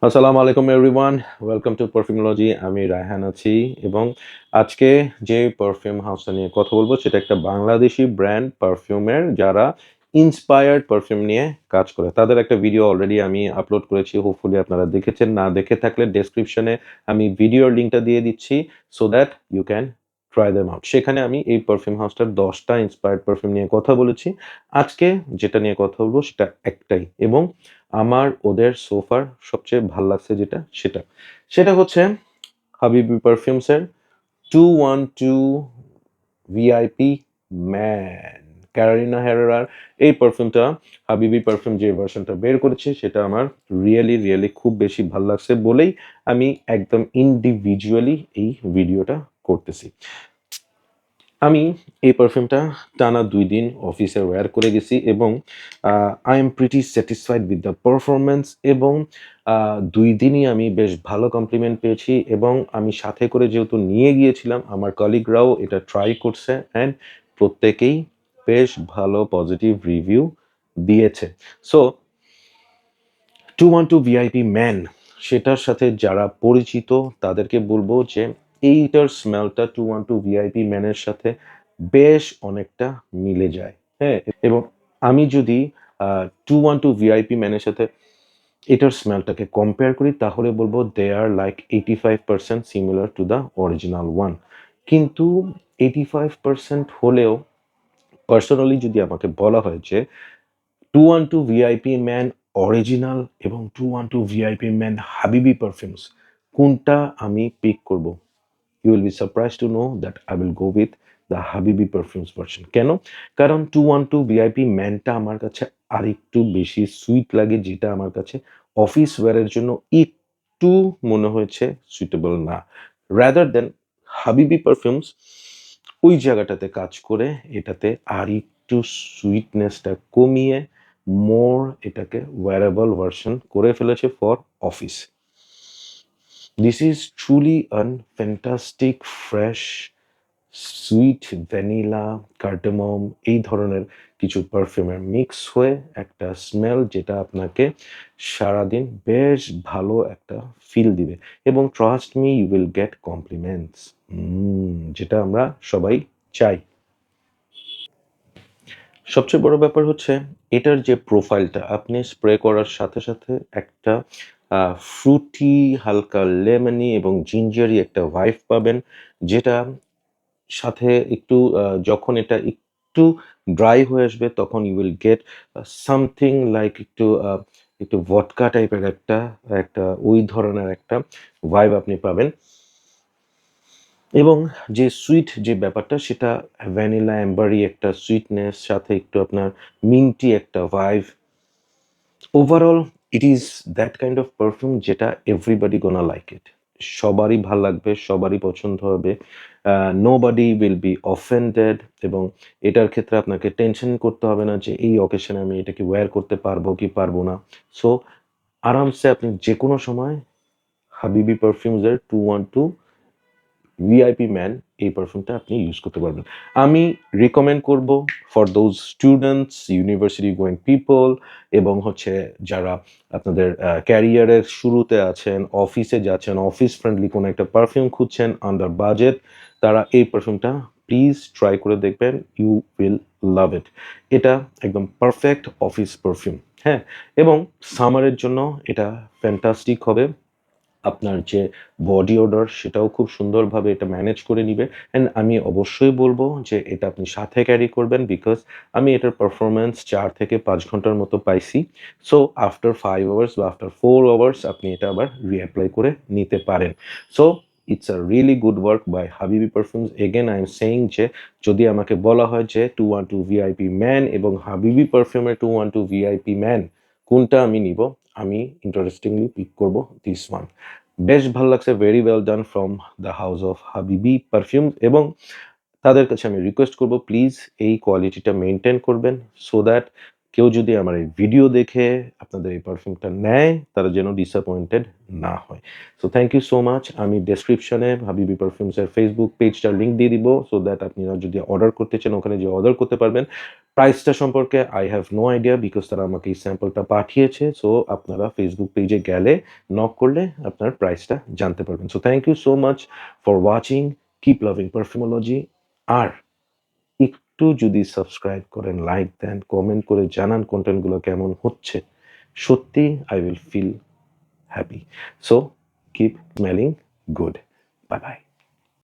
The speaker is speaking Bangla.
আসসালামু আলাইকুম এভরিওয়ান, ওয়েলকাম টু পারফিউমোলজি। আমি রায়হান আছি এবং আজকে যে পারফিউম হাউসটা নিয়ে কথা বলবো সেটা একটা বাংলাদেশি ব্র্যান্ড পারফিউমের যারা ইন্সপায়ার্ড পারফিউম নিয়ে কাজ করে। তাদের একটা ভিডিও অলরেডি আমি আপলোড করেছি, হোপফুলি আপনারা দেখেছেন। না দেখে থাকলে ডেসক্রিপশনে আমি ভিডিওর লিঙ্কটা দিয়ে দিচ্ছি so that you can try them out. সেখানে আমি এই পারফিউম হাউসটার 10টা ইন্সপায়ার্ড পারফিউম নিয়ে কথা বলেছি। আজকে যেটা নিয়ে কথা বলবো সেটা একটাই এবং আমার ওদের সোফার সবচেয়ে ভাল লাগছে সেটা হচ্ছে হাবিবি পারফিউমসের 212 ভিআইপি ম্যান। ক্যারোলিনা হেরেরার এই পারফিউমটা, হাবিবি পারফিউম যে ভার্সনটা বের করেছে সেটা আমার রিয়েলি খুব বেশি ভাল লাগছে বলেই আমি একদম ইন্ডিভিজুয়ালি এই ভিডিওটা করতেছি। আমি এই পারফিউমটা টানা ২ দিন অফিসে ওয়্যার করে গেছি এবং I am pretty satisfied with the performance এবং ২ দিনই আমি বেশ ভালো কমপ্লিমেন্ট পেয়েছি এবং আমি সাথে করে যেহেতু নিয়ে গিয়েছিলাম, আমার কলিগরাও এটা ট্রাই করছে অ্যান্ড প্রত্যেকেই বেশ ভালো পজিটিভ রিভিউ দিয়েছে। সো 212 ভিআইপি ম্যান সেটার সাথে যারা পরিচিত তাদেরকে বলবো যে এইটার স্মেলটা 212 ভিআইপি ম্যানের সাথে বেশ অনেকটা মিলে যায়। হ্যাঁ, এবং আমি যদি 212 ভিআইপি ম্যানের সাথে এটার স্মেলটাকে কম্পেয়ার করি তাহলে বলবো দে আর like 85% similar to the original one. কিন্তু 85% হলেও পার্সোনালি যদি আমাকে বলা হয় যে 212 ভিআইপি ম্যান অরিজিনাল এবং 212 ভিআইপি ম্যান হাবিবি পারফিউমস কোনটা আমি পিক করব, you will be surprise to know that I will go with the Habibi Perfumes version. কেন? কারণ 212 ভিআইপি ম্যানটা আমার কাছে আরেকটু বেশি সুইট লাগে, যেটা আমার কাছে অফিস ওয়্যারের জন্য একটু মনে হয়েছে সুইটেবল না। রাদার দেন হাবিবি পারফিউমস ওই জায়গাটাতে কাজ করে এটাতে আরেকটু সুইটনেসটা কমিয়ে মোর এটাকে ওয়্যারেবল ভার্সন করে ফেলেছে for office. This is truly a fantastic fresh sweet vanilla cardamom এই ধরনের কিছু পারফিউমের মিক্স হয়ে একটা স্মেল যেটা আপনাকে সারাদিন বেশ ভালো একটা ফিল দিবে এবং trust me you will get compliments, যেটা আমরা সবাই চাই। সবচেয়ে বড় ব্যাপার হচ্ছে এটার যে প্রোফাইলটা, আপনি স্প্রে করার সাথে সাথে একটা ফ্রুটি, হালকা লেমনি এবং জিঞ্জারি একটা ভাইব পাবেন, যেটা সাথে একটু যখন এটা একটু ড্রাই হয়ে আসবে তখন you will get something like একটু ভদকা টাইপের একটা ওই ধরনের একটা ভাইব আপনি পাবেন। এবং যে সুইট যে ব্যাপারটা সেটা ভ্যানিলা অ্যাম্বারি একটা সুইটনেস, সাথে একটু আপনার মিন্টি একটা vibe. Overall it is that kind of perfume যেটা এভরিবডি গোনা লাইক ইট। সবারই ভাল লাগবে, সবারই পছন্দ হবে। নোবডি উইল বি অফেন্ডেড এবং এটার ক্ষেত্রে আপনাকে টেনশন করতে হবে না যে এই অকেশনে আমি এটাকে ওয়্যার করতে পারবো কি পারবো না। সো আরামসে আপনি যেকোনো সময় হাবিবি পারফিউমসের 212 ভিআইপি ম্যান এই পারফিউমটা আপনি ইউজ করতে পারবেন। আমি রিকমেন্ড করব for those students, university going people এবং হচ্ছে যারা আপনাদের ক্যারিয়ারের শুরুতে আছেন, অফিসে যাচ্ছেন, অফিস ফ্রেন্ডলি কোনো একটা পারফিউম খুঁজছেন আন্ডার বাজেট, তারা এই পারফিউমটা প্লিজ ট্রাই করে দেখবেন। ইউ উইল লাভ ইট। এটা একদম পারফেক্ট অফিস পারফিউম। হ্যাঁ, এবং সামারের জন্য এটা ফ্যান্টাস্টিক হবে। আপনার যে বডি ওডর সেটাও খুব সুন্দরভাবে এটা ম্যানেজ করে নিবে। অ্যান্ড আমি অবশ্যই বলবো যে এটা আপনি সাথে ক্যারি করবেন, বিকজ আমি এটার পারফরম্যান্স 4 থেকে 5 ঘন্টার মতো পাইছি। সো আফটার 5 আওয়ার্স বা আফটার 4 আওয়ার্স আপনি এটা আবার রিঅ্যাপ্লাই করে নিতে পারেন। So it's a really good work by Habibi Perfumes. Again I am saying যে যদি আমাকে বলা হয় যে 212 ভিআইপি ম্যান এবং হাবিবি পারফিউমের 212 ভিআইপি ম্যান কোনটা আমি নিব, আমি ইন্টারেস্টিংলি পিক করব দিস ওয়ান। বেশ ভাল লাগছে, very well done from the house of Habibi Perfume. এবং তাদের কাছে আমি রিকোয়েস্ট করব প্লিজ এই কোয়ালিটিটা মেনটেন করবেন সো দ্যাট কেউ যদি আমার এই ভিডিও দেখে আপনাদের এই পারফিউমটা নেয়, তারা যেন ডিসঅ্যাপয়েন্টেড না হয়। So thank you so much. আমি ডেসক্রিপশনে হাবিবি পারফিউমসের ফেসবুক পেজটার লিঙ্ক দিয়ে দিব, সো দ্যাট আপনারা যদি অর্ডার করতে চান ওখানে যেয়ে অর্ডার করতে পারবেন। প্রাইসটা সম্পর্কে I have no idea, because তারা আমাকে এই স্যাম্পলটা পাঠিয়েছে। সো আপনারা ফেসবুক পেজে গেলে নক করলে আপনার প্রাইসটা জানতে পারবেন। So thank you so much for watching. Keep loving perfumology. আর একটু যদি সাবস্ক্রাইব করেন, লাইক দেন, কমেন্ট করে জানান কন্টেন্টগুলো কেমন হচ্ছে, সত্যি I will feel happy. So keep smelling good. Bye by.